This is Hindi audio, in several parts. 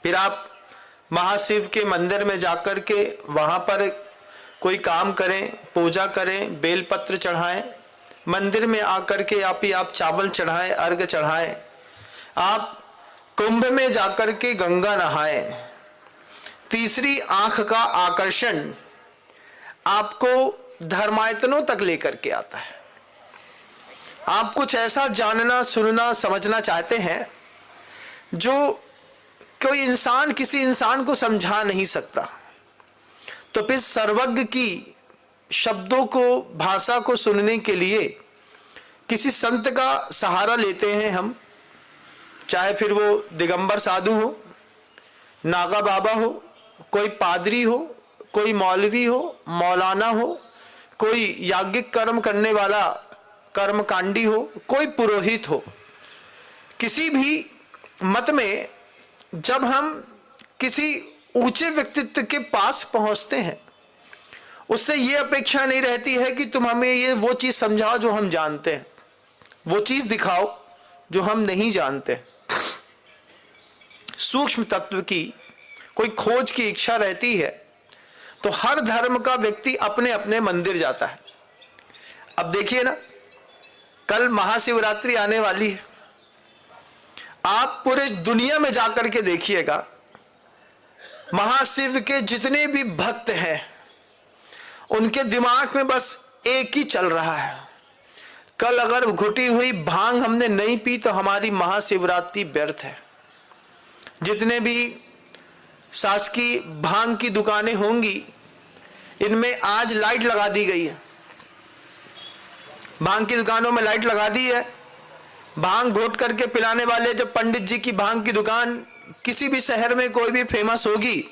फिर आप महाशिव के मंदिर में जाकर के वहाँ पर कोई काम करें, पूजा करें, बेलपत्र चढ़ाएं, मंदिर में आकर के आप चावल चढ़ाएं, अर्घ चढ़ाएं, आप कुंभ में जाकर के गंगा नहाएं। तीसरी आंख का आकर्षण आपको धर्मायतनों तक लेकर के आता है। आप कुछ ऐसा जानना, सुनना, समझना चाहते हैं जो कोई इंसान किसी इंसान को समझा नहीं सकता, तो फिर सर्वज्ञ की शब्दों को, भाषा को सुनने के लिए किसी संत का सहारा लेते हैं हम। चाहे फिर वो दिगंबर साधु हो, नागा बाबा हो, कोई पादरी हो, कोई मौलवी हो, मौलाना हो, कोई याज्ञिक कर्म करने वाला कर्मकांडी हो, कोई पुरोहित हो। किसी भी मत में जब हम किसी ऊंचे व्यक्तित्व के पास पहुंचते हैं, उससे ये अपेक्षा नहीं रहती है कि तुम हमें ये वो चीज समझाओ जो हम जानते हैं, वो चीज दिखाओ जो हम नहीं जानते। सूक्ष्म तत्व की कोई खोज की इच्छा रहती है तो हर धर्म का व्यक्ति अपने अपने मंदिर जाता है। अब देखिए ना, कल महाशिवरात्रि आने वाली है। आप पूरे दुनिया में जाकर के देखिएगा, महाशिव के जितने भी भक्त हैं उनके दिमाग में बस एक ही चल रहा है, कल अगर घुटी हुई भांग हमने नहीं पी तो हमारी महाशिवरात्रि व्यर्थ है। जितने भी शासकीय भांग की दुकानें होंगी, इनमें आज लाइट लगा दी गई है, भांग की दुकानों में लाइट लगा दी है। भांग घोट करके पिलाने वाले जब पंडित जी की भांग की दुकान किसी भी शहर में कोई भी फेमस होगी,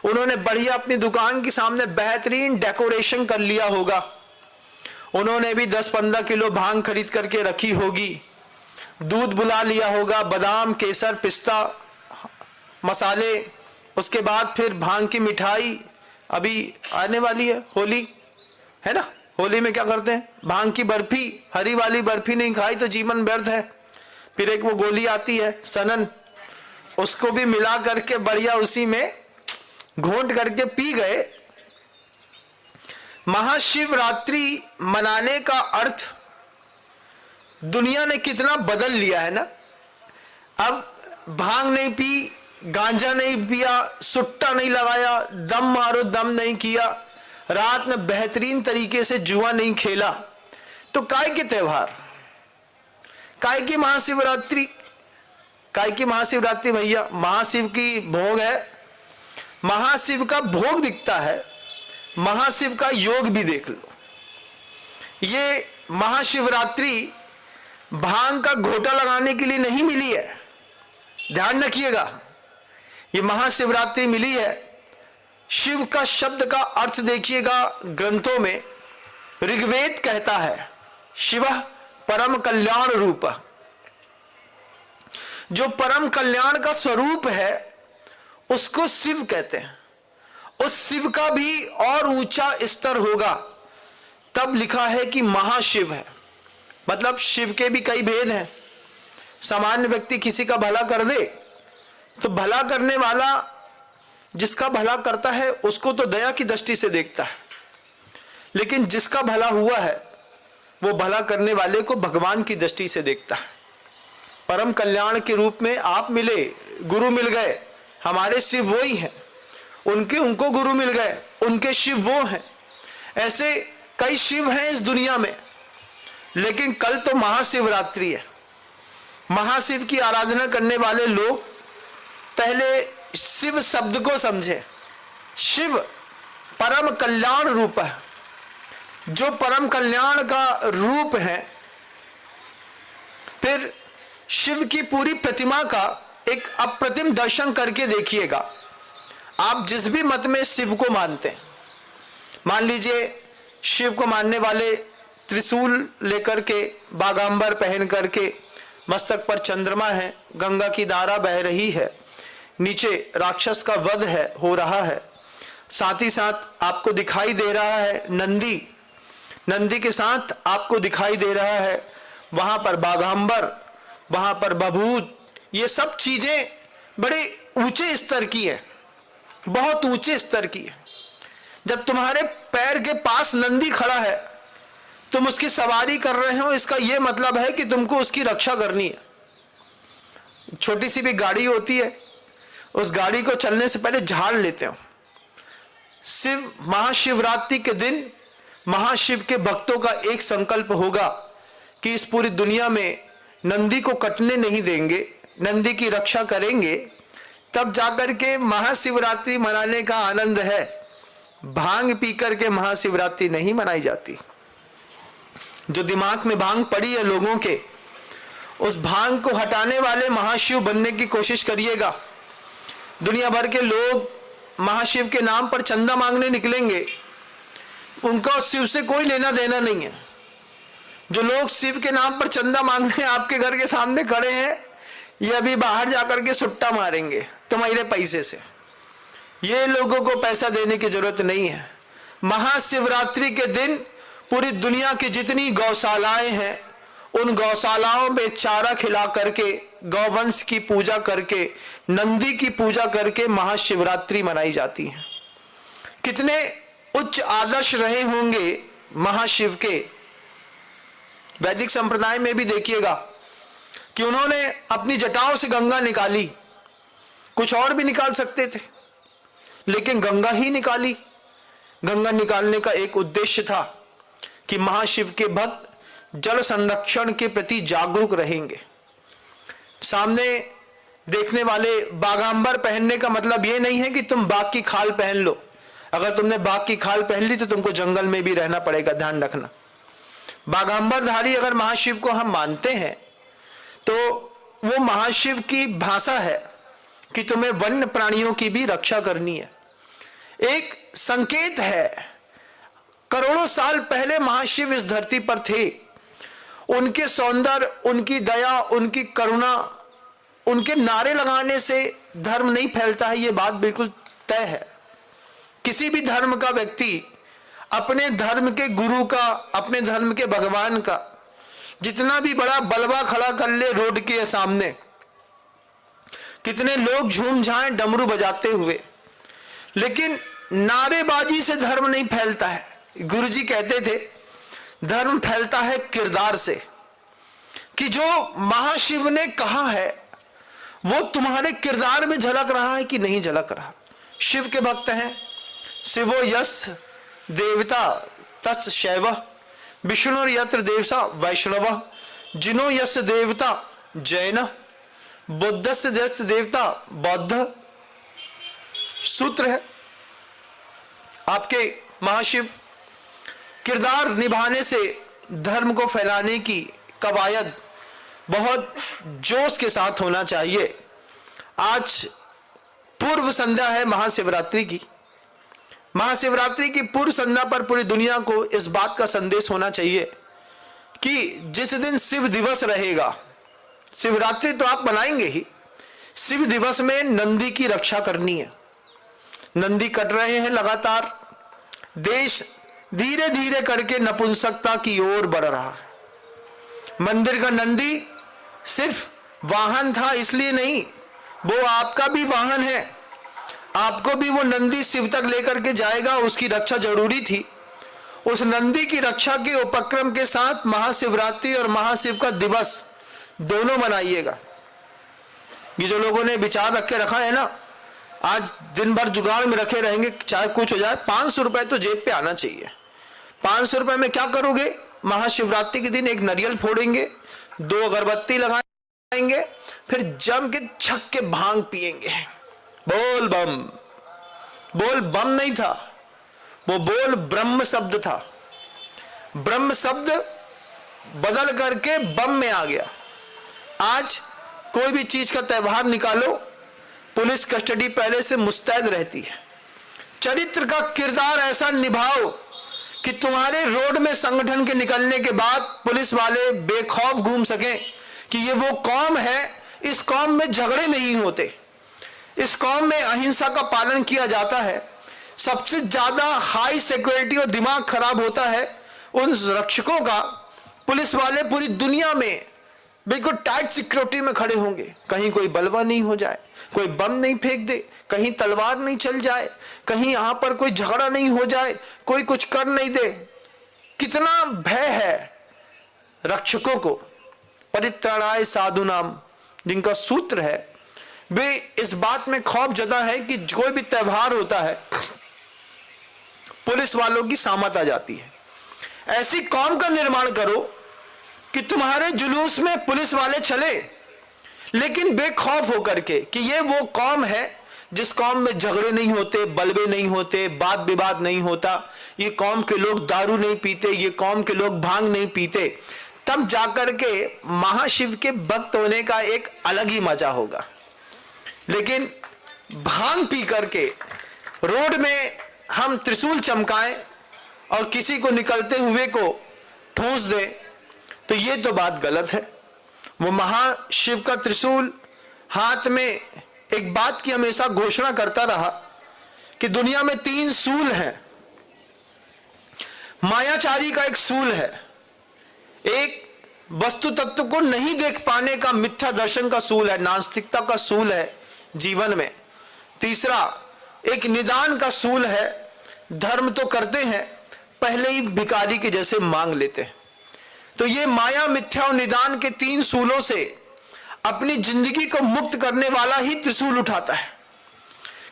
उन्होंने बढ़िया अपनी दुकान के सामने बेहतरीन डेकोरेशन कर लिया होगा। उन्होंने भी 10-15 किलो भांग खरीद करके रखी होगी, दूध बुला लिया होगा, बादाम, केसर, पिस्ता, मसाले, उसके बाद फिर भांग की मिठाई। अभी आने वाली है होली, है ना, होली में क्या करते हैं, भांग की बर्फी, हरी वाली बर्फी नहीं खाई तो जीवन व्यर्थ है। फिर एक वो गोली आती है सनन, उसको भी मिला करके बढ़िया उसी में घोंट करके पी गए। महाशिवरात्रि मनाने का अर्थ दुनिया ने कितना बदल लिया है ना। अब भांग नहीं पी, गांजा नहीं पिया, सुट्टा नहीं लगाया, दम मारो दम नहीं किया, रात में बेहतरीन तरीके से जुआ नहीं खेला, तो काय के त्योहार, काय की महाशिवरात्रि, काय की महाशिवरात्रि भैया, महाशिव की भोग है, महाशिव का भोग दिखता है, महाशिव का योग भी देख लो। ये महाशिवरात्रि भांग का घोटा लगाने के लिए नहीं मिली है, ध्यान रखिएगा। ये महाशिवरात्रि मिली है, शिव का शब्द का अर्थ देखिएगा ग्रंथों में, ऋग्वेद कहता है शिवः परम कल्याण रूप। जो परम कल्याण का स्वरूप है उसको शिव कहते हैं। उस शिव का भी और ऊंचा स्तर होगा, तब लिखा है कि महाशिव है। मतलब शिव के भी कई भेद हैं। सामान्य व्यक्ति किसी का भला कर दे तो भला करने वाला जिसका भला करता है उसको तो दया की दृष्टि से देखता है, लेकिन जिसका भला हुआ है वो भला करने वाले को भगवान की दृष्टि से देखता है। परम कल्याण के रूप में आप मिले, गुरु मिल गए, हमारे शिव वो ही हैं, उनको गुरु मिल गए, उनके शिव वो हैं। ऐसे कई शिव हैं इस दुनिया में, लेकिन कल तो महाशिवरात्रि है। महाशिव की आराधना करने वाले लोग पहले शिव शब्द को समझे। शिव परम कल्याण रूप है, जो परम कल्याण का रूप है। फिर शिव की पूरी प्रतिमा का एक अप्रतिम दर्शन करके देखिएगा। आप जिस भी मत में शिव को मानते हैं, मान लीजिए शिव को मानने वाले त्रिशूल लेकर के, बागांबर पहन करके, मस्तक पर चंद्रमा है, गंगा की धारा बह रही है, नीचे राक्षस का वध है, हो रहा है, साथ ही साथ आपको दिखाई दे रहा है नंदी के साथ आपको दिखाई दे रहा है वहां पर बाघांबर, वहां पर बभूत। ये सब चीजें बड़े ऊंचे स्तर की है, बहुत ऊंचे स्तर की है। जब तुम्हारे पैर के पास नंदी खड़ा है, तुम उसकी सवारी कर रहे हो, इसका यह मतलब है कि तुमको उसकी रक्षा करनी है। छोटी सी भी गाड़ी होती है, उस गाड़ी को चलने से पहले झाड़ लेते हो। शिव महाशिवरात्रि के दिन महाशिव के भक्तों का एक संकल्प होगा कि इस पूरी दुनिया में नंदी को कटने नहीं देंगे, नंदी की रक्षा करेंगे। तब जाकर के महाशिवरात्रि मनाने का आनंद है। भांग पीकर के महाशिवरात्रि नहीं मनाई जाती। जो दिमाग में भांग पड़ी है लोगों के, उस भांग को हटाने वाले महाशिव बनने की कोशिश करिएगा। दुनिया भर के लोग महाशिव के नाम पर चंदा मांगने निकलेंगे, उनका शिव से कोई लेना देना नहीं है। जो लोग शिव के नाम पर चंदा मांगने आपके घर के सामने खड़े हैं, ये अभी बाहर जाकर के सुट्टा मारेंगे तुम्हारे पैसे से। ये लोगों को पैसा देने की जरूरत नहीं है। महाशिवरात्रि के दिन पूरी दुनिया की जितनी गौशालाएं हैं, उन गौशालाओं में चारा खिला करके, गौवंश की पूजा करके, नंदी की पूजा करके महाशिवरात्रि मनाई जाती है। कितने उच्च आदर्श रहे होंगे महाशिव के। वैदिक संप्रदाय में भी देखिएगा कि उन्होंने अपनी जटाओं से गंगा निकाली। कुछ और भी निकाल सकते थे, लेकिन गंगा ही निकाली। गंगा निकालने का एक उद्देश्य था कि महाशिव के भक्त जल संरक्षण के प्रति जागरूक रहेंगे। सामने देखने वाले बागांबर पहनने का मतलब यह नहीं है कि तुम बाघ की खाल पहन लो। अगर तुमने बाघ की खाल पहन ली तो तुमको जंगल में भी रहना पड़ेगा, ध्यान रखना। बागांबरधारी अगर महाशिव को हम मानते हैं तो वो महाशिव की भाषा है कि तुम्हें वन्य प्राणियों की भी रक्षा करनी है। एक संकेत है। करोड़ों साल पहले महाशिव इस धरती पर थे। उनके सौंदर्य, उनकी दया, उनकी करुणा, उनके नारे लगाने से धर्म नहीं फैलता है, यह बात बिल्कुल तय है। किसी भी धर्म का व्यक्ति अपने धर्म के गुरु का, अपने धर्म के भगवान का जितना भी बड़ा बलवा खड़ा कर ले रोड के सामने, कितने लोग झूम जाएं डमरू बजाते हुए, लेकिन नारेबाजी से धर्म नहीं फैलता है। गुरुजी कहते थे धर्म फैलता है किरदार से, कि जो महाशिव ने कहा है वो तुम्हारे किरदार में झलक रहा है कि नहीं झलक रहा। शिव के भक्त हैं। शिवो यस देवता तस् शैव, विष्णु यत्र देवसा वैष्णव, जिनो यस देवता जैन, बुद्धस्य यस देवता बौद्ध। सूत्र है आपके महाशिव। किरदार निभाने से धर्म को फैलाने की कवायद बहुत जोश के साथ होना चाहिए। आज पूर्व संध्या है महाशिवरात्रि की। महाशिवरात्रि की पूर्व संध्या पर पूरी दुनिया को इस बात का संदेश होना चाहिए कि जिस दिन शिव दिवस रहेगा, शिवरात्रि तो आप मनाएंगे ही, शिव दिवस में नंदी की रक्षा करनी है। नंदी कट रहे हैं लगातार। देश धीरे धीरे करके नपुंसकता की ओर बढ़ रहा है। मंदिर का नंदी सिर्फ वाहन था इसलिए नहीं, वो आपका भी वाहन है। आपको भी वो नंदी शिव तक लेकर के जाएगा, उसकी रक्षा जरूरी थी। उस नंदी की रक्षा के उपक्रम के साथ महाशिवरात्रि और महाशिव का दिवस दोनों मनाइएगा। ये जो लोगों ने विचार रख के रखा है ना, आज दिन भर जुगाड़ में रखे रहेंगे, चाहे कुछ हो जाए। 500 रुपए तो जेब पे आना चाहिए। 500 रुपए में क्या करोगे? महाशिवरात्रि के दिन एक नारियल फोड़ेंगे, 2 अगरबत्ती लगाएंगे, फिर जम के छक के भांग पिएंगे। बोल बम। बोल बम नहीं था, वो बोल ब्रह्म शब्द था। ब्रह्म शब्द बदल करके बम में आ गया। आज कोई भी चीज का त्यौहार निकालो, पुलिस कस्टडी पहले से मुस्तैद रहती है। चरित्र का किरदार ऐसा निभाओ कि तुम्हारे रोड में संगठन के निकलने के बाद पुलिस वाले बेखौफ घूम सकें कि ये वो कौम है, इस कौम में झगड़े नहीं होते, इस कौम में अहिंसा का पालन किया जाता है। सबसे ज्यादा हाई सिक्योरिटी और दिमाग खराब होता है उन रक्षकों का। पुलिस वाले पूरी दुनिया में बिल्कुल टाइट सिक्योरिटी में खड़े होंगे, कहीं कोई बलवा नहीं हो जाए, कोई बम नहीं फेंक दे, कहीं तलवार नहीं चल जाए, कहीं यहां पर कोई झगड़ा नहीं हो जाए, कोई कुछ कर नहीं दे। कितना भय है रक्षकों को। परित्राणाय साधुनाम जिनका सूत्र है, वे इस बात में खौफ जता है कि कोई भी त्योहार होता है पुलिस वालों की सामत आ जाती है। ऐसी कौम का निर्माण करो कि तुम्हारे जुलूस में पुलिस वाले चले, लेकिन बेखौफ होकर के कि ये वो कौम है जिस कौम में झगड़े नहीं होते, बलवे नहीं होते, वाद विवाद नहीं होता, ये कौम के लोग दारू नहीं पीते, ये कौम के लोग भांग नहीं पीते। तब जाकर के महाशिव के भक्त होने का एक अलग ही मजा होगा। लेकिन भांग पी करके रोड में हम त्रिशूल चमकाएं और किसी को निकलते हुए को ठूंस दे, तो ये तो बात गलत है। वो महाशिव का त्रिशूल हाथ में एक बात की हमेशा घोषणा करता रहा कि दुनिया में 3 सूल हैं। मायाचारी का एक सूल है, एक वस्तु तत्व को नहीं देख पाने का मिथ्या दर्शन का सूल है, नास्तिकता का सूल है जीवन में। तीसरा एक निदान का सूल है, धर्म तो करते हैं पहले ही भिखारी के जैसे मांग लेते हैं। तो ये माया, मिथ्या और निदान के 3 सूलों से अपनी जिंदगी को मुक्त करने वाला ही त्रिशूल उठाता है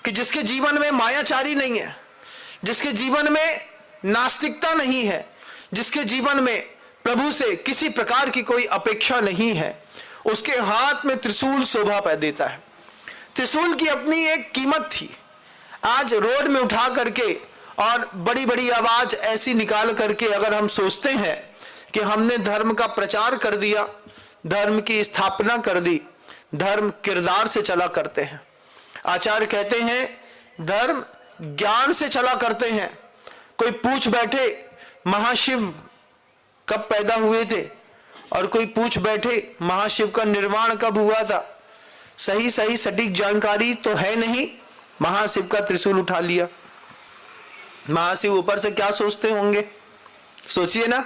कि जिसके जीवन में मायाचारी नहीं है, जिसके जीवन में नास्तिकता नहीं है, जिसके जीवन में प्रभु से किसी प्रकार की कोई अपेक्षा नहीं है, उसके हाथ में त्रिशूल शोभा पा देता है। त्रिशूल की अपनी एक कीमत थी। आज रोड में उठा करके और बड़ी बड़ी आवाज ऐसी निकाल करके अगर हम सोचते हैं कि हमने धर्म का प्रचार कर दिया, धर्म की स्थापना कर दी, धर्म किरदार से चला करते हैं। आचार्य कहते हैं धर्म ज्ञान से चला करते हैं। कोई पूछ बैठे महाशिव कब पैदा हुए थे, और कोई पूछ बैठे महाशिव का निर्माण कब हुआ था, सही सटीक जानकारी तो है नहीं, महाशिव का त्रिशूल उठा लिया। महाशिव ऊपर से क्या सोचते होंगे, सोचिए ना,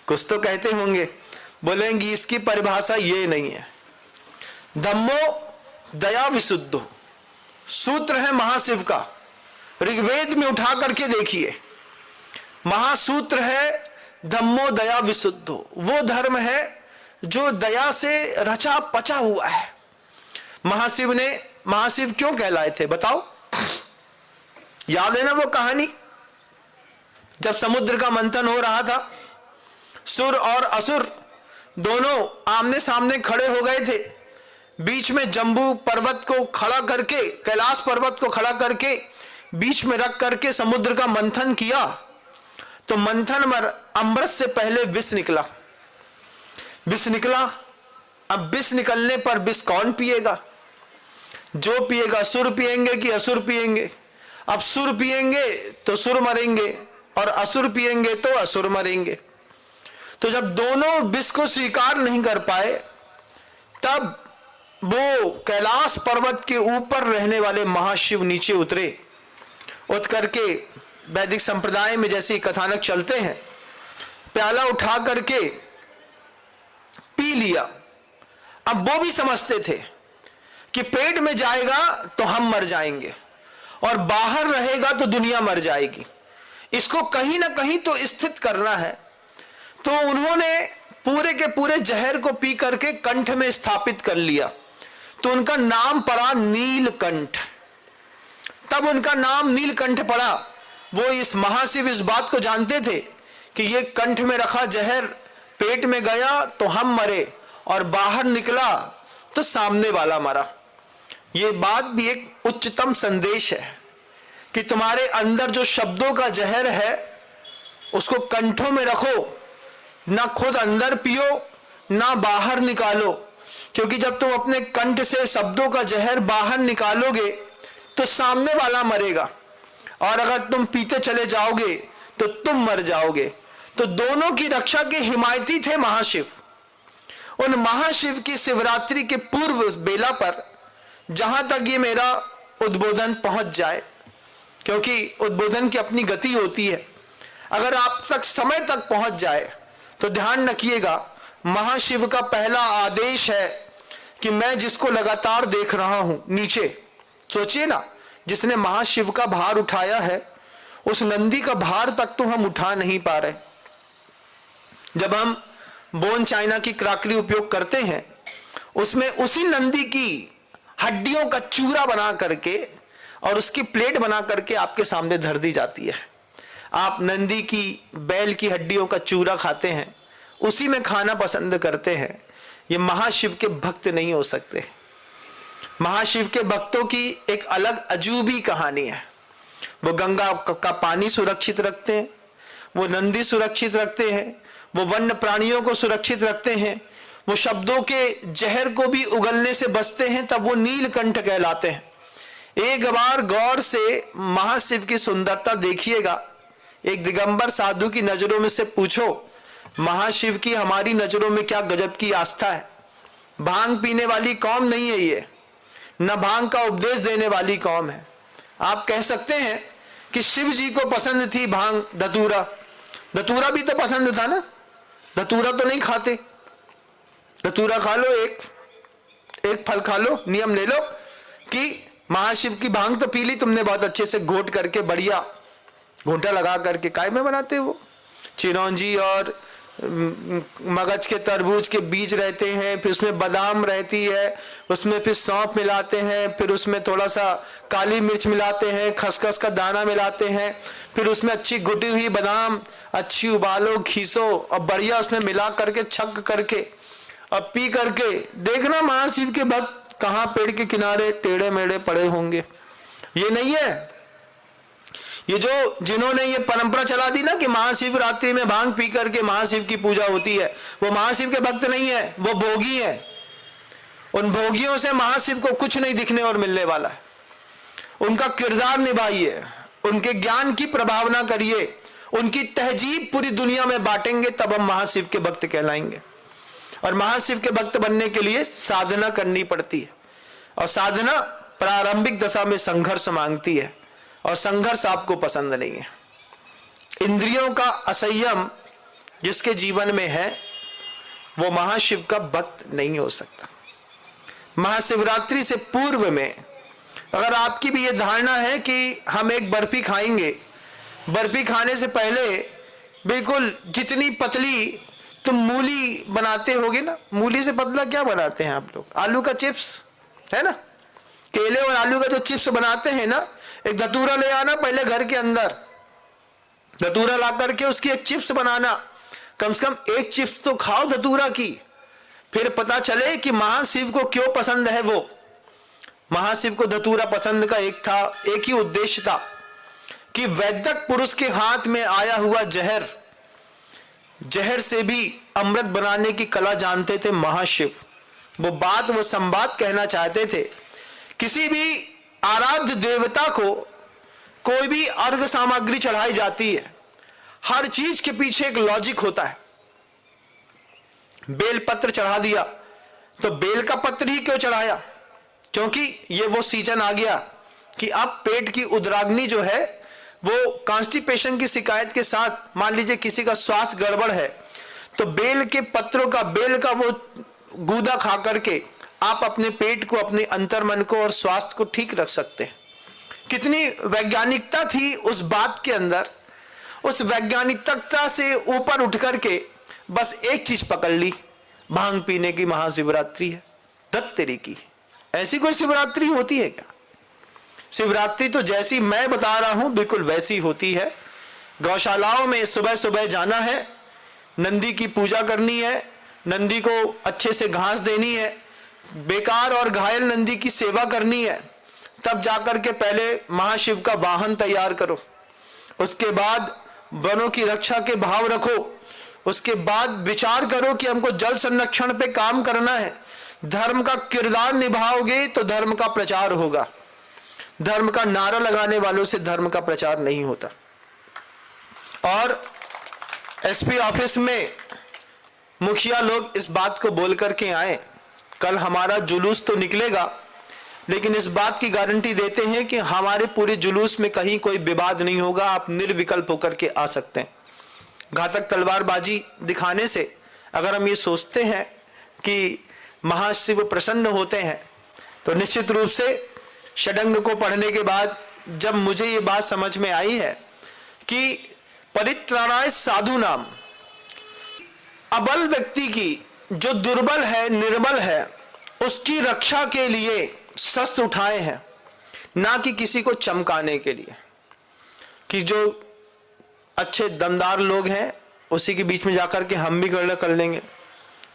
कुछ तो कहते होंगे, बोलेंगे इसकी परिभाषा ये नहीं है। धम्मो दया विशुद्धो सूत्र है महाशिव का, ऋग्वेद में उठा करके देखिए, महासूत्र है धम्मो दया विशुद्धो। वो धर्म है जो दया से रचा पचा हुआ है। महाशिव क्यों कहलाए थे बताओ? याद है ना वो कहानी, जब समुद्र का मंथन हो रहा था, सुर और असुर दोनों आमने सामने खड़े हो गए थे। बीच में जम्बू पर्वत को खड़ा करके, कैलाश पर्वत को खड़ा करके बीच में रख करके समुद्र का मंथन किया, तो मंथन में अमृत से पहले विष निकला। अब विष निकलने पर विष कौन पिएगा? जो पिएगा, सुर पिएंगे कि असुर पिएंगे? अब सुर पिएंगे तो सुर मरेंगे, और असुर पिएंगे तो असुर मरेंगे। तो जब दोनों विष को स्वीकार नहीं कर पाए, तब वो कैलाश पर्वत के ऊपर रहने वाले महाशिव नीचे उतरे। उतर करके वैदिक संप्रदाय में जैसे कथानक चलते हैं, प्याला उठा करके पी लिया। अब वो भी समझते थे कि पेट में जाएगा तो हम मर जाएंगे, और बाहर रहेगा तो दुनिया मर जाएगी, इसको कहीं ना कहीं तो स्थित करना है। तो उन्होंने पूरे के पूरे जहर को पी करके कंठ में स्थापित कर लिया, तो उनका नाम पड़ा नीलकंठ। तब उनका नाम नीलकंठ पड़ा। वो इस महाशिव इस बात को जानते थे कि ये कंठ में रखा जहर पेट में गया तो हम मरे, और बाहर निकला तो सामने वाला मरा। ये बात भी एक उच्चतम संदेश है कि तुम्हारे अंदर जो शब्दों का जहर है उसको कंठों में रखो, ना खुद अंदर पियो ना बाहर निकालो, क्योंकि जब तुम अपने कंठ से शब्दों का जहर बाहर निकालोगे तो सामने वाला मरेगा, और अगर तुम पीते चले जाओगे तो तुम मर जाओगे। तो दोनों की रक्षा के हिमायती थे महाशिव। उन महाशिव की शिवरात्रि के पूर्व बेला पर, जहां तक ये मेरा उद्बोधन पहुंच जाए, क्योंकि उद्बोधन की अपनी गति होती है, अगर आप तक समय तक पहुंच जाए तो ध्यान रखिएगा, महाशिव का पहला आदेश है कि मैं जिसको लगातार देख रहा हूं नीचे, सोचिए ना, जिसने महाशिव का भार उठाया है, उस नंदी का भार तक तो हम उठा नहीं पा रहे। जब हम बोन चाइना की क्राकरी उपयोग करते हैं, उसमें उसी नंदी की हड्डियों का चूरा बना करके और उसकी प्लेट बना करके आपके सामने धर दी जाती है। आप नंदी की, बैल की हड्डियों का चूरा खाते हैं, उसी में खाना पसंद करते हैं। ये महाशिव के भक्त नहीं हो सकते। महाशिव के भक्तों की एक अलग अजूबी कहानी है। वो गंगा का पानी सुरक्षित रखते हैं, वो नंदी सुरक्षित रखते हैं, वो वन्य प्राणियों को सुरक्षित रखते हैं, वो शब्दों के जहर को भी उगलने से बचते हैं, तब वो नीलकंठ कहलाते हैं। एक बार गौर से महाशिव की सुंदरता देखिएगा। एक दिगंबर साधु की नजरों में से पूछो, महाशिव की हमारी नजरों में क्या गजब की आस्था है। भांग पीने वाली कौम नहीं है ये, न भांग का उपदेश देने वाली कौम है। आप कह सकते हैं कि शिव जी को पसंद थी भांग, धतूरा, धतूरा भी तो पसंद था ना, धतूरा तो नहीं खाते। धतूरा खा लो, एक फल खा लो, नियम ले लो कि महाशिव की भांग तो पी ली तुमने बहुत अच्छे से, घोट करके बढ़िया घूंटा लगा करके। काय में बनाते वो चिरौंजी और मगज के तरबूज के बीज रहते हैं, फिर उसमें बादाम रहती है, उसमें फिर सौंफ मिलाते हैं, फिर उसमें थोड़ा सा काली मिर्च मिलाते हैं, खसखस का दाना मिलाते हैं, फिर उसमें अच्छी घुटी हुई बादाम अच्छी उबालो, खींचो और बढ़िया उसमें मिला करके छक करके और पी करके देखना महाशिव के भक्त कहाँ पेड़ के किनारे टेढ़े मेढ़े पड़े होंगे। ये नहीं है, ये जो जिन्होंने ये परंपरा चला दी ना कि महाशिवरात्रि में भांग पी करके महाशिव की पूजा होती है, वो महाशिव के भक्त नहीं है, वो भोगी है। उन भोगियों से महाशिव को कुछ नहीं दिखने और मिलने वाला है। उनका किरदार निभाइए, उनके ज्ञान की प्रभावना करिए, उनकी तहजीब पूरी दुनिया में बांटेंगे, तब हम महाशिव के भक्त कहलाएंगे। और महाशिव के भक्त बनने के लिए साधना करनी पड़ती है, और साधना प्रारंभिक दशा में संघर्ष मांगती है, और संघर्ष आपको पसंद नहीं है। इंद्रियों का असंयम जिसके जीवन में है, वो महाशिव का भक्त नहीं हो सकता। महाशिवरात्रि से पूर्व में अगर आपकी भी ये धारणा है कि हम एक बर्फी खाएंगे, बर्फी खाने से पहले बिल्कुल जितनी पतली तुम मूली बनाते होगे ना, मूली से पतला क्या बनाते हैं आप लोग? आलू का चिप्स, है ना? केले और आलू का जो चिप्स बनाते हैं ना, एक धतूरा ले आना पहले घर के अंदर, धतूरा ला करके उसकी एक चिप्स बनाना, कम से कम एक चिप्स तो खाओ धतूरा की, फिर पता चले कि महाशिव को क्यों पसंद है। वो महाशिव को धतूरा पसंद का एक ही उद्देश्य था कि वैदिक पुरुष के हाथ में आया हुआ जहर से भी अमृत बनाने की कला जानते थे महाशिव। वो संवाद कहना चाहते थे। किसी भी आराध्य देवता को कोई भी अर्घ सामग्री चढ़ाई जाती है, हर चीज के पीछे एक लॉजिक होता है। बेल पत्र चढ़ा दिया तो बेल का पत्र ही क्यों चढ़ाया? क्योंकि ये वो सीजन आ गया कि अब पेट की उदराग्नि जो है, वो कॉन्स्टिपेशन की शिकायत के साथ, मान लीजिए किसी का स्वास्थ्य गड़बड़ है, तो बेल के पत्रों का, बेल का वो गूदा खा करके आप अपने पेट को, अपने अंतर्मन को और स्वास्थ्य को ठीक रख सकते हैं। कितनी वैज्ञानिकता थी उस बात के अंदर। उस वैज्ञानिकता से ऊपर उठ करके बस एक चीज पकड़ ली, भांग पीने की महाशिवरात्रि है। दत्त तेरी की, ऐसी कोई शिवरात्रि होती है क्या? शिवरात्रि तो जैसी मैं बता रहा हूं बिल्कुल वैसी होती है। गौशालाओं में सुबह सुबह जाना है, नंदी की पूजा करनी है, नंदी को अच्छे से घास देनी है, बेकार और घायल नंदी की सेवा करनी है, तब जाकर के पहले महाशिव का वाहन तैयार करो। उसके बाद वनों की रक्षा के भाव रखो। उसके बाद विचार करो कि हमको जल संरक्षण पे काम करना है। धर्म का किरदार निभाओगे तो धर्म का प्रचार होगा। धर्म का नारा लगाने वालों से धर्म का प्रचार नहीं होता। और एसपी ऑफिस में मुखिया लोग इस बात को बोल करके आए, कल हमारा जुलूस तो निकलेगा, लेकिन इस बात की गारंटी देते हैं कि हमारे पूरे जुलूस में कहीं कोई विवाद नहीं होगा, आप निर्विकल्प होकर के आ सकते हैं। घातक तलवारबाजी दिखाने से अगर हम ये सोचते हैं कि महाशिव प्रसन्न होते हैं, तो निश्चित रूप से षडंग को पढ़ने के बाद जब मुझे ये बात समझ में आई है कि परित्राणाय साधु नाम, अबल व्यक्ति की, जो दुर्बल है, निर्बल है, उसकी रक्षा के लिए शस्त्र उठाए हैं, ना कि किसी को चमकाने के लिए कि जो अच्छे दमदार लोग हैं उसी के बीच में जाकर के हम भी कर लेंगे,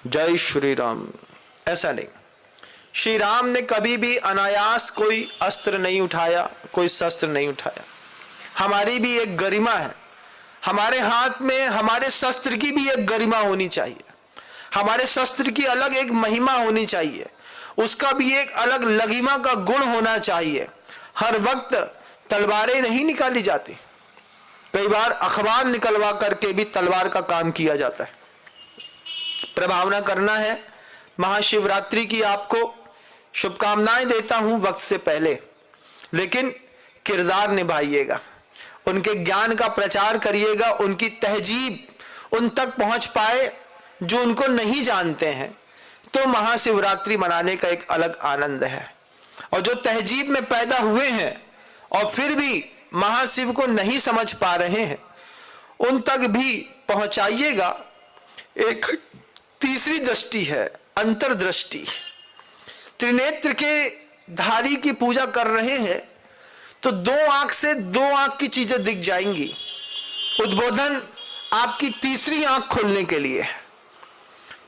जय श्री राम। ऐसा नहीं। श्री राम ने कभी भी अनायास कोई अस्त्र नहीं उठाया, कोई शस्त्र नहीं उठाया। हमारी भी एक गरिमा है, हमारे हाथ में हमारे शस्त्र की भी एक गरिमा होनी चाहिए, हमारे शस्त्र की अलग एक महिमा होनी चाहिए, उसका भी एक अलग लगिमा का गुण होना चाहिए। हर वक्त तलवारें नहीं निकाली जाती, कई बार अखबार निकलवा करके भी तलवार का काम किया जाता है। प्रभावना करना है। महाशिवरात्रि की आपको शुभकामनाएं देता हूं वक्त से पहले, लेकिन किरदार निभाइएगा, उनके ज्ञान का प्रचार करिएगा, उनकी तहजीब उन तक पहुंच पाए जो उनको नहीं जानते हैं, तो महाशिवरात्रि मनाने का एक अलग आनंद है। और जो तहजीब में पैदा हुए हैं और फिर भी महाशिव को नहीं समझ पा रहे हैं, उन तक भी पहुंचाइएगा। एक तीसरी दृष्टि है, अंतर्दृष्टि। त्रिनेत्र के धारी की पूजा कर रहे हैं तो दो आंख से दो आंख की चीजें दिख जाएंगी। उद्बोधन आपकी तीसरी आंख खोलने के लिए।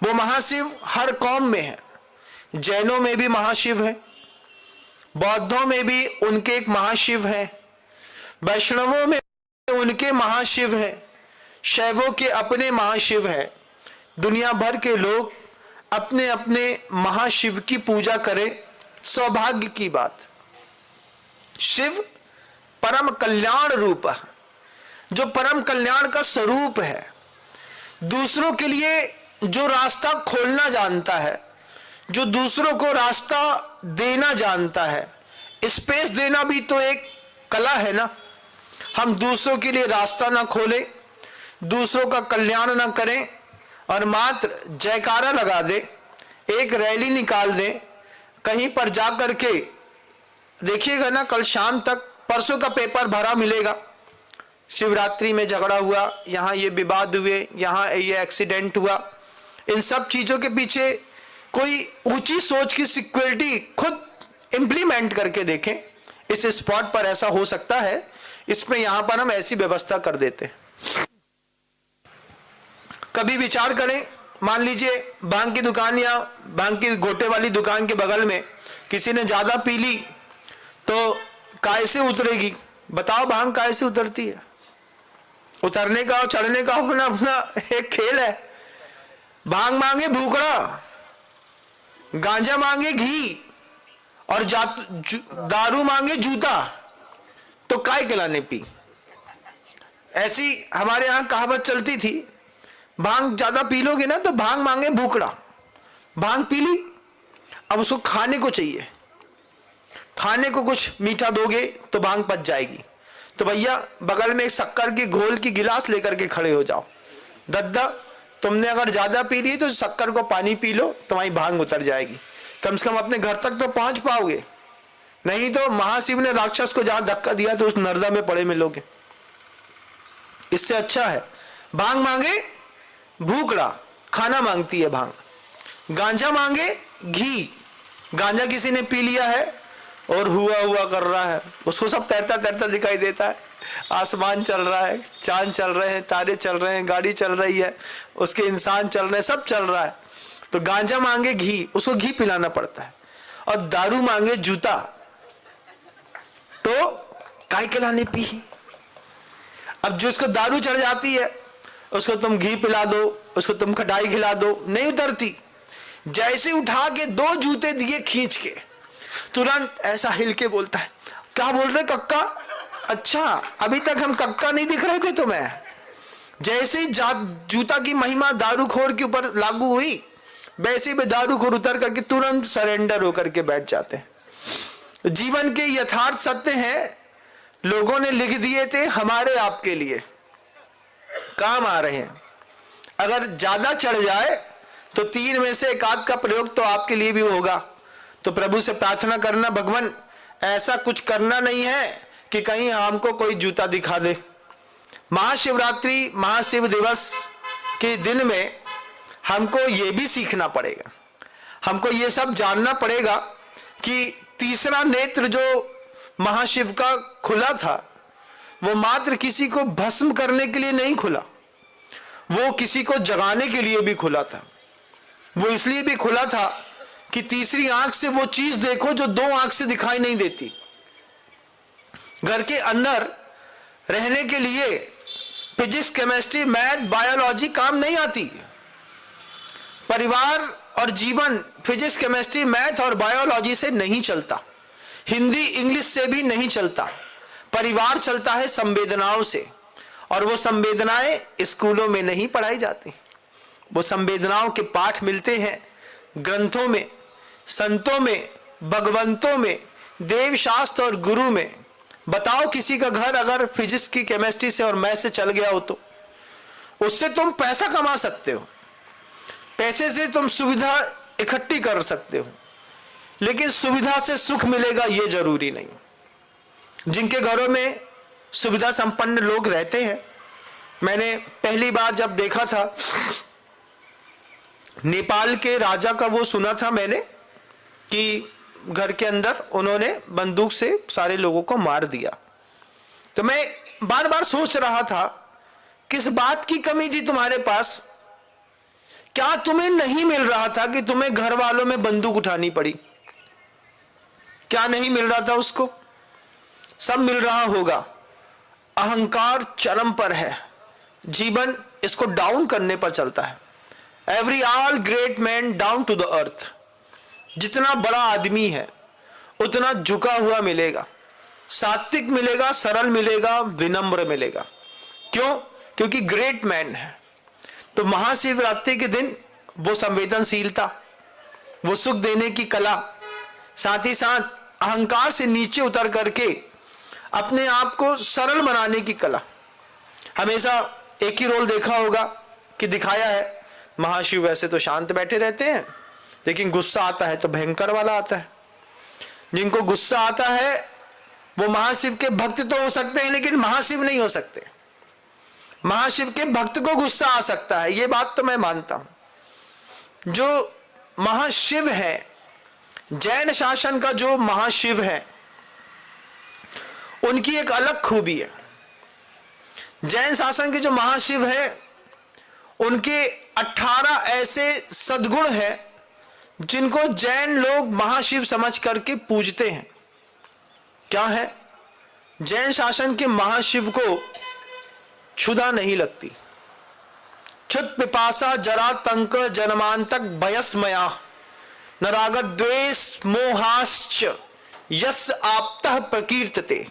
वो महाशिव हर कौम में है, जैनों में भी महाशिव है, बौद्धों में भी उनके एक महाशिव है, वैष्णवों में उनके महाशिव है, शैवों के अपने महाशिव है। दुनिया भर के लोग अपने अपने महाशिव की पूजा करें, सौभाग्य की बात। शिव परम कल्याण रूप है, जो परम कल्याण का स्वरूप है। दूसरों के लिए जो रास्ता खोलना जानता है, जो दूसरों को रास्ता देना जानता है, स्पेस देना भी तो एक कला है ना। हम दूसरों के लिए रास्ता ना खोलें, दूसरों का कल्याण ना करें और मात्र जयकारा लगा दे, एक रैली निकाल दें, कहीं पर जाकर के देखिएगा ना, कल शाम तक परसों का पेपर भरा मिलेगा। शिवरात्रि में झगड़ा हुआ, यहाँ ये विवाद हुए, यहाँ ये एक्सीडेंट हुआ। इन सब चीजों के पीछे कोई ऊंची सोच की सिक्योरिटी खुद इंप्लीमेंट करके देखें। इस स्पॉट पर ऐसा हो सकता है, इसमें यहां पर हम ऐसी व्यवस्था कर देते हैं। कभी विचार करें, मान लीजिए भांग की दुकान या भांग की गोटे वाली दुकान के बगल में किसी ने ज्यादा पी ली तो काय से उतरेगी? बताओ, भांग काय से उतरती है? उतरने का और चढ़ने का अपना अपना एक खेल है। भांग मांगे भूखड़ा, गांजा मांगे घी और दारू मांगे जूता, तो काय खिलाने पी। ऐसी हमारे यहां कहावत चलती थी, भांग ज्यादा पी लोगे ना तो भांग मांगे भूखड़ा। भांग पी ली, अब उसको खाने को चाहिए, खाने को कुछ मीठा दोगे तो भांग पच जाएगी। तो भैया बगल में एक शक्कर की घोल की गिलास लेकर के खड़े हो जाओ, दद्दा तुमने अगर ज्यादा पी ली तो शक्कर को पानी पी लो, तुम्हारी भांग उतर जाएगी। कम से कम अपने घर तक तो पहुंच पाओगे, नहीं तो महाशिव ने राक्षस को जहां धक्का दिया तो उस नर्दा में पड़े मिलोगे। इससे अच्छा है भांग मांगे भूखड़ा, खाना मांगती है भांग। गांजा मांगे घी, गांजा किसी ने पी लिया है और हुआ हुआ कर रहा है, उसको सब तैरता तैरता दिखाई देता है। आसमान चल रहा है, चांद चल रहे हैं, तारे चल रहे हैं, गाड़ी चल रही है, उसके इंसान चल रहे हैं, सब चल रहा है। तो गांजा मांगे घी, उसको घी पिलाना पड़ता है। और दारू मांगे जूता, तो काय खिलाने पी। अब जो इसको दारू चढ़ जाती है उसको तुम घी पिला दो, उसको तुम खटाई खिला दो, नहीं उतरती। जैसे उठा के दो जूते दिए खींच के, तुरंत ऐसा हिल के बोलता है, क्या बोल रहे कक्का? अच्छा, अभी तक हम कक्का नहीं दिख रहे थे तुम्हें। जैसे ही जूता की महिमा दारूखोर के ऊपर लागू हुई, वैसे भी दारूखोर उतर करके तुरंत सरेंडर होकर के बैठ जाते हैं। जीवन के यथार्थ सत्य हैं, लोगों ने लिख दिए थे हमारे आपके लिए, काम आ रहे हैं। अगर ज्यादा चढ़ जाए तो 3 में से एक आध का प्रयोग तो आपके लिए भी होगा। तो प्रभु से प्रार्थना करना, भगवान ऐसा कुछ करना नहीं है कि कहीं हमको कोई जूता दिखा दे। महाशिवरात्रि, महाशिव दिवस के दिन में हमको ये भी सीखना पड़ेगा, हमको ये सब जानना पड़ेगा कि तीसरा नेत्र जो महाशिव का खुला था वो मात्र किसी को भस्म करने के लिए नहीं खुला, वो किसी को जगाने के लिए भी खुला था। वो इसलिए भी खुला था कि तीसरी आंख से वो चीज देखो जो 2 आंख से दिखाई नहीं देती। घर के अंदर रहने के लिए फिजिक्स, केमिस्ट्री, मैथ, बायोलॉजी काम नहीं आती। परिवार और जीवन फिजिक्स, केमिस्ट्री, मैथ और बायोलॉजी से नहीं चलता, हिंदी इंग्लिश से भी नहीं चलता। परिवार चलता है संवेदनाओं से, और वो संवेदनाएं स्कूलों में नहीं पढ़ाई जाती। वो संवेदनाओं के पाठ मिलते हैं ग्रंथों में, संतों में, भगवंतों में, देव शास्त्र और गुरु में। बताओ किसी का घर अगर फिजिक्स की, केमिस्ट्री से और मैथ से चल गया हो तो उससे तुम पैसा कमा सकते हो, पैसे से तुम सुविधा इकट्ठी कर सकते हो, लेकिन सुविधा से सुख मिलेगा ये जरूरी नहीं। जिनके घरों में सुविधा संपन्न लोग रहते हैं, मैंने पहली बार जब देखा था नेपाल के राजा का वो सुना था मैंने कि घर के अंदर उन्होंने बंदूक से सारे लोगों को मार दिया। तो मैं बार बार सोच रहा था किस बात की कमी थी तुम्हारे पास? क्या तुम्हें नहीं मिल रहा था कि तुम्हें घर वालों में बंदूक उठानी पड़ी? क्या नहीं मिल रहा था उसको? सब मिल रहा होगा। अहंकार चरम पर है, जीवन इसको डाउन करने पर चलता है। Every all great man down to the earth. जितना बड़ा आदमी है उतना झुका हुआ मिलेगा, सात्विक मिलेगा, सरल मिलेगा, विनम्र मिलेगा। क्यों? क्योंकि ग्रेट मैन है। तो महाशिवरात्रि के दिन वो संवेदनशीलता, वो सुख देने की कला, साथ ही साथ अहंकार से नीचे उतर करके अपने आप को सरल बनाने की कला। हमेशा एक ही रोल देखा होगा कि दिखाया है, महाशिव वैसे तो शांत बैठे रहते हैं, लेकिन गुस्सा आता है तो भयंकर वाला आता है। जिनको गुस्सा आता है वो महाशिव के भक्त तो हो सकते हैं, लेकिन महाशिव नहीं हो सकते। महाशिव के भक्त को गुस्सा आ सकता है, ये बात तो मैं मानता हूं। जो महाशिव है, जैन शासन का जो महाशिव है, उनकी एक अलग खूबी है। जैन शासन के जो महाशिव है उनके 18 ऐसे सद्गुण हैं जिनको जैन लोग महाशिव समझ करके पूजते हैं। क्या है? जैन शासन के महाशिव को क्षुधा नहीं लगती। क्षुत पिपासा जरा तंक जन्मांतक भयस्मया न राग द्वेष मोहाश्च यस आप्तः प्रकीर्तते।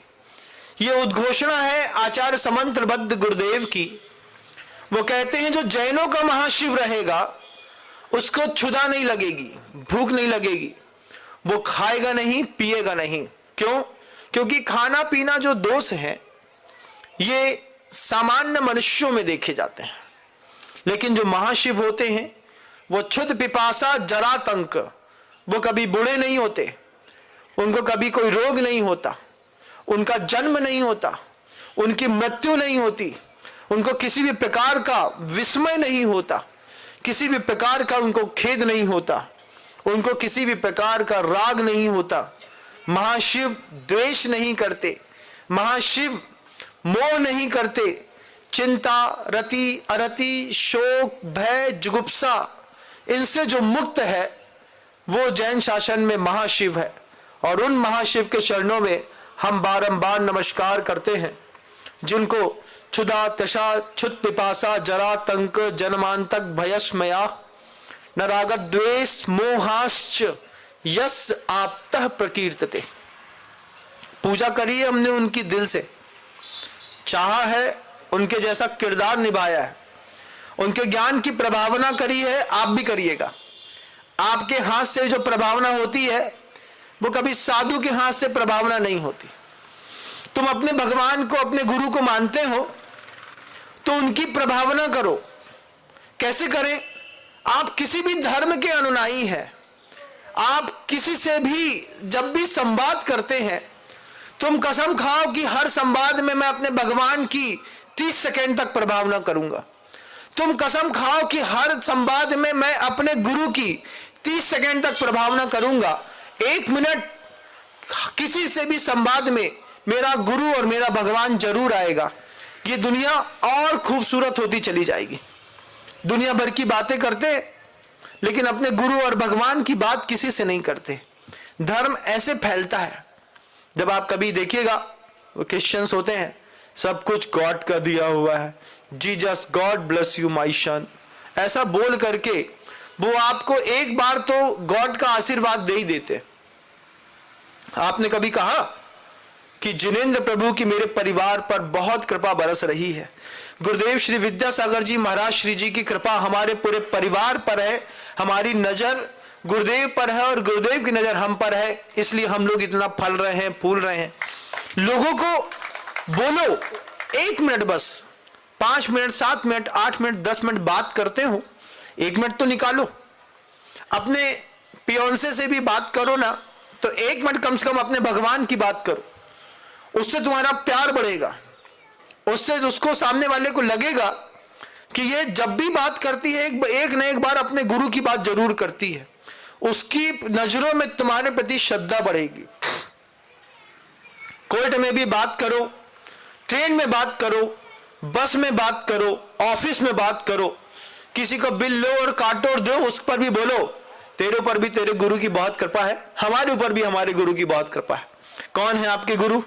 ये उद्घोषणा है आचार्य समंत्रबद्ध गुरुदेव की। वो कहते हैं जो जैनों का महाशिव रहेगा उसको क्षुधा नहीं लगेगी, भूख नहीं लगेगी, वो खाएगा नहीं, पिएगा नहीं। क्यों? क्योंकि खाना पीना जो दोष है ये सामान्य मनुष्यों में देखे जाते हैं, लेकिन जो महाशिव होते हैं वो क्षुध पिपासा जरा तंक, वो कभी बूढ़े नहीं होते, उनको कभी कोई रोग नहीं होता, उनका जन्म नहीं होता, उनकी मृत्यु नहीं होती, उनको किसी भी प्रकार का विस्मय नहीं होता, किसी भी प्रकार का उनको खेद नहीं होता, उनको किसी भी प्रकार का राग नहीं होता। महाशिव द्वेष नहीं करते, महाशिव मोह नहीं करते। चिंता, रति, अरति, शोक, भय, जुगुप्सा, इनसे जो मुक्त है वो जैन शासन में महाशिव है। और उन महाशिव के चरणों में हम बारंबार नमस्कार करते हैं, जिनको क्षुधा तशा क्षुत पिपासा जरा तंक जन्मांतक भयस्मया न राग द्वेष मोहाश्च यस आप्तः प्रकीर्तते। पूजा करी है हमने उनकी दिल से, चाहा है, उनके जैसा किरदार निभाया है, उनके ज्ञान की प्रभावना करी है। आप भी करिएगा। आपके हाथ से जो प्रभावना होती है वो कभी साधु के हाथ से प्रभावना नहीं होती। तुम अपने भगवान को, अपने गुरु को मानते हो तो उनकी प्रभावना करो कैसे करें? आप किसी भी धर्म के अनुयायी हैं, आप किसी से भी जब भी संवाद करते हैं, तुम कसम खाओ कि हर संवाद में मैं अपने भगवान की 30 सेकंड तक प्रभावना करूंगा। तुम कसम खाओ कि हर संवाद में मैं अपने गुरु की 30 सेकंड तक प्रभावना करूंगा। 1 मिनट किसी से भी संवाद में मेरा गुरु और मेरा भगवान जरूर आएगा। ये दुनिया और खूबसूरत होती चली जाएगी। दुनिया भर की बातें करते लेकिन अपने गुरु और भगवान की बात किसी से नहीं करते। धर्म ऐसे फैलता है। जब आप कभी देखिएगा, वो क्रिश्चियंस होते हैं, सब कुछ गॉड का दिया हुआ है, Jesus God bless you my son, ऐसा बोल करके वो आपको एक बार तो गॉड का आशीर्वाद दे ही देते। आपने कभी कहा कि जिनेंद्र प्रभु की मेरे परिवार पर बहुत कृपा बरस रही है, गुरुदेव श्री विद्यासागर जी महाराज श्री जी की कृपा हमारे पूरे परिवार पर है, हमारी नजर गुरुदेव पर है और गुरुदेव की नजर हम पर है, इसलिए हम लोग इतना फल रहे हैं, फूल रहे हैं। लोगों को बोलो 1 मिनट, बस 5 मिनट, 7 मिनट, 8 मिनट, 10 मिनट बात करते हो, 1 मिनट तो निकालो। अपने पियोंसे से भी बात करो ना, तो 1 मिनट कम से कम अपने भगवान की बात करो। उससे तुम्हारा प्यार बढ़ेगा, उससे उसको सामने वाले को लगेगा कि ये जब भी बात करती है एक न एक बार अपने गुरु की बात जरूर करती है। उसकी नजरों में तुम्हारे प्रति श्रद्धा बढ़ेगी। कोर्ट में भी बात करो, ट्रेन में बात करो, बस में बात करो, ऑफिस में बात करो, किसी को बिल लो और काटो और दो, उस पर भी बोलो तेरे ऊपर भी तेरे गुरु की बहुत कृपा है, हमारे ऊपर भी हमारे गुरु की बहुत कृपा है। कौन है आपके गुरु?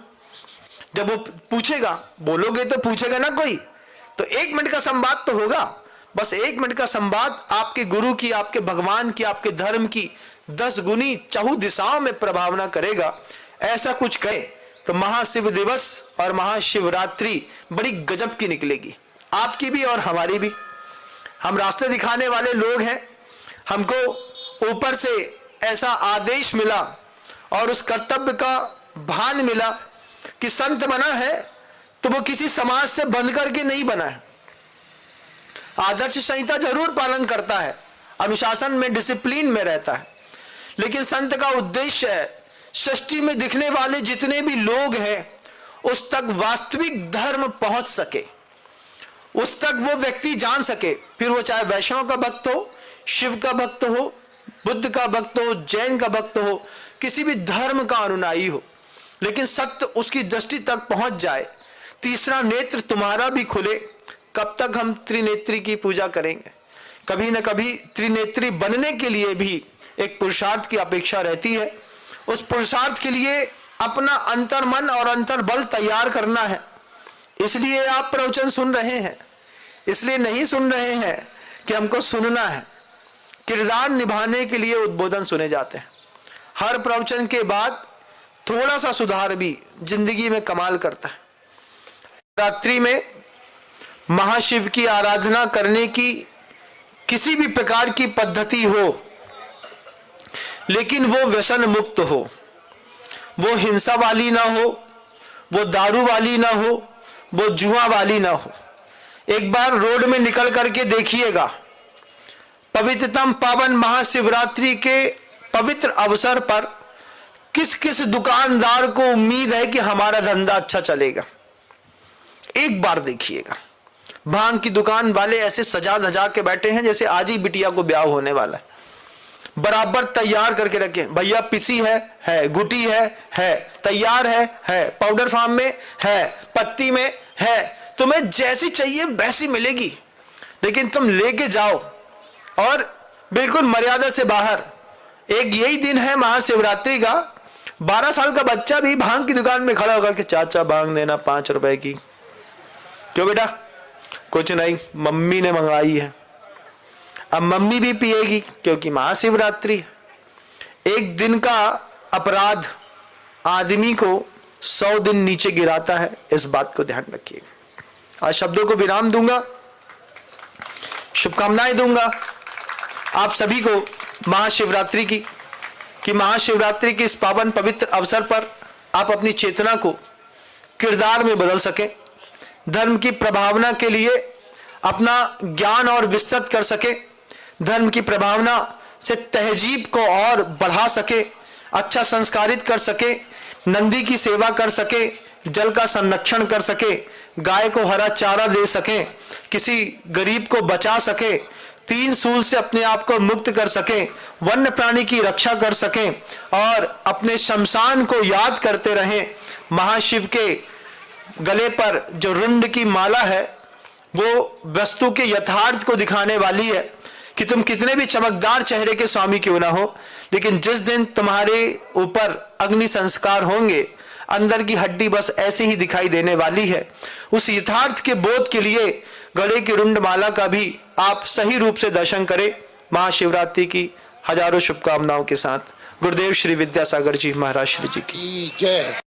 जब वो पूछेगा, बोलोगे तो पूछेगा ना कोई, तो 1 मिनट का संवाद तो होगा। बस 1 मिनट का संवाद आपके गुरु की, आपके भगवान की, आपके धर्म की 10 गुनी चहु दिशाओं में प्रभावना करेगा। ऐसा कुछ कहे तो महाशिव दिवस और महाशिवरात्रि बड़ी गजब की निकलेगी, आपकी भी और हमारी भी। हम रास्ते दिखाने वाले लोग हैं, हमको ऊपर से ऐसा आदेश मिला और उस कर्तव्य का भान मिला कि संत बना है तो वो किसी समाज से बंध करके नहीं बना है। आदर्श संहिता जरूर पालन करता है, अनुशासन में, डिसिप्लिन में रहता है, लेकिन संत का उद्देश्य है सृष्टि में दिखने वाले जितने भी लोग हैं उस तक वास्तविक धर्म पहुंच सके, उस तक वो व्यक्ति जान सके, फिर वो चाहे वैष्णव का भक्त हो, शिव का भक्त हो, बुद्ध का भक्त हो, जैन का भक्त हो, किसी भी धर्म का अनुयायी हो, लेकिन सत्य उसकी दृष्टि तक पहुंच जाए, तीसरा नेत्र तुम्हारा भी खुले। कब तक हम त्रिनेत्री की पूजा करेंगे? कभी न कभी त्रिनेत्री बनने के लिए भी एक पुरुषार्थ की अपेक्षा रहती है। उस पुरुषार्थ के लिए अपना अंतर मन और अंतर बल तैयार करना है। इसलिए आप प्रवचन सुन रहे हैं, इसलिए नहीं सुन रहे हैं कि हमको सुनना है। किरदार निभाने के लिए उद्बोधन सुने जाते हैं। हर प्रवचन के बाद थोड़ा सा सुधार भी जिंदगी में कमाल करता है। रात्रि में महाशिव की आराधना करने की किसी भी प्रकार की पद्धति हो, लेकिन वो व्यसन मुक्त हो, वो हिंसा वाली ना हो, वो दारू वाली ना हो, वो जुआ वाली ना हो। एक बार रोड में निकल करके देखिएगा, पवित्रतम पावन महाशिवरात्रि के पवित्र अवसर पर किस किस दुकानदार को उम्मीद है कि हमारा धंधा अच्छा चलेगा। एक बार देखिएगा, भांग की दुकान वाले ऐसे सजा धजा के बैठे हैं जैसे आज ही बिटिया को ब्याह होने वाला है। बराबर तैयार करके रखे, भैया पिसी है, गुटी है, तैयार है, पाउडर फार्म में है, पत्ती में है, तुम्हें जैसी चाहिए वैसी मिलेगी, लेकिन तुम लेके जाओ और बिल्कुल मर्यादा से बाहर। एक यही दिन है महाशिवरात्रि का, 12 साल का बच्चा भी भांग की दुकान में खड़ा होकर के चाचा भांग देना 5 रुपए की। क्यों बेटा? कुछ नहीं, मम्मी ने मंगाई है। अब मम्मी भी पिएगी क्योंकि महाशिवरात्रि है। एक दिन का अपराध आदमी को 100 दिन नीचे गिराता है, इस बात को ध्यान रखिएगा। आज शब्दों को विराम दूंगा, शुभकामनाएं दूंगा आप सभी को महाशिवरात्रि की, कि महाशिवरात्रि के इस पावन पवित्र अवसर पर आप अपनी चेतना को किरदार में बदल सके, धर्म की प्रभावना के लिए अपना ज्ञान और विस्तृत कर सके, धर्म की प्रभावना से तहजीब को और बढ़ा सके, अच्छा संस्कारित कर सके, नंदी की सेवा कर सके, जल का संरक्षण कर सके, गाय को हरा चारा दे सके, किसी गरीब को बचा सके, तीन सूल से अपने आप को मुक्त कर सके, वन्य प्राणी की रक्षा कर सके और अपने शमशान को याद करते रहें। महाशिव के गले पर जो रुंड की माला है वो वस्तु के यथार्थ को दिखाने वाली है कि तुम कितने भी चमकदार चेहरे के स्वामी क्यों ना हो, लेकिन जिस दिन तुम्हारे ऊपर अग्नि संस्कार होंगे अंदर की हड्डी बस ऐसे ही दिखाई देने वाली है। उस यथार्थ के बोध के लिए गले की रुंड माला का भी आप सही रूप से दर्शन करें। महाशिवरात्रि की हजारों शुभकामनाओं के साथ गुरुदेव श्री विद्यासागर जी महाराज श्री जी की जय।